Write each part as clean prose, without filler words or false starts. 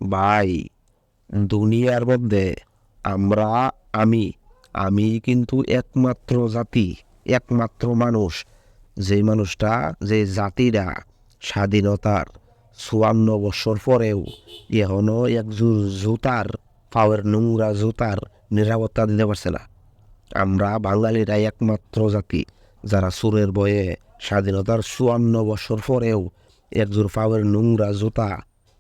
ভাই, দুনিয়ার মধ্যে আমরা আমি আমি কিন্তু একমাত্র জাতি, একমাত্র মানুষ, যেই মানুষটা, যে জাতিরা স্বাধীনতার ৫৪ বছর পরেও এখনো একজোড় জুতার, পাওয়ের নোংরা জুতার নিরাপত্তা দিতে পারছে না। আমরা বাঙালিরাই একমাত্র জাতি যারা সুরের বয়ে স্বাধীনতার ৫৪ বছর পরেও একজোড় পাওয়ের নোংরা জুতা,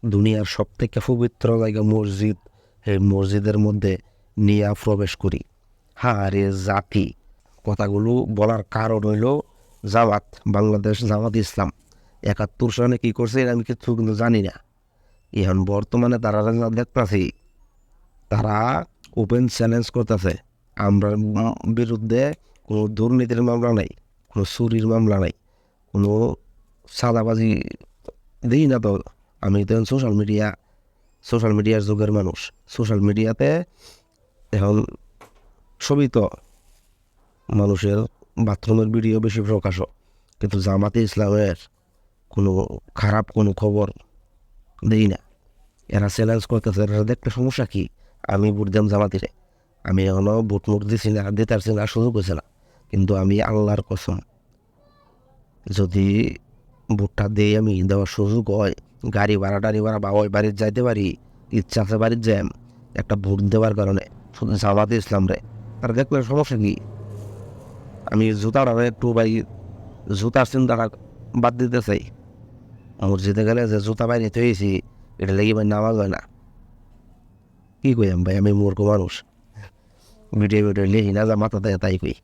দুনিয়ার সব থেকে পবিত্র জায়গা মসজিদ, এই মসজিদের মধ্যে নিয়ে প্রবেশ করি। রে জাতি, কথাগুলো বলার কারণ হইল জামাত, বাংলাদেশ জামাত ইসলাম ৭১ সালে কী করছে এটা আমি কিছু কিন্তু জানি না। এখন বর্তমানে তারা দেখতেছি, তারা ওপেন চ্যালেঞ্জ করতেছে, আমরা বিরুদ্ধে কোনো দুর্নীতির মামলা নাই, কোনো চুরির মামলা নাই, কোনো সাদাবাজি দিই না। তো আমি তো সোশ্যাল মিডিয়ার যুগের মানুষ। সোশ্যাল মিডিয়াতে এখন ছবি তো মানুষের বাথরুমের ভিডিও বেশি প্রকাশ, কিন্তু জামাতে ইসলামের কোনো খারাপ কোনো খবর দেই না। এরা চ্যালেঞ্জ করতেছে, এরা দেখতে সমস্যা কি? আমি ভোট দিলাম জামাতিরে, আমি এখনও ভোট দিছি না, দিতে পারছি না, সুযোগ হয়েছে না, কিন্তু আমি আল্লাহর কসম, যদি ভোটটা দিই, আমি দেওয়ার সুযোগ হয়, গাড়ি ভাড়া বা ওই বাড়ির যাইতে পারি, ইচ্ছা আছে বাড়ির জ্যাম, একটা ভোট দেওয়ার কারণে শুধু জামাতে ইসলাম রে। তারা দেখলে সমস্যা কি? আমি জুতাটা একটু ভাই, জুতার চিন্তাটা বাদ দিতে চাই। মসজিদে গেলে যে জুতা বাইরে হয়েছি, এটা লেগে ভাই নামাজ হয় না। কি কই ভাই, আমি মূর্খ মানুষ, ভিডিও লিখি না, যা মাথা দেয় তাই কই।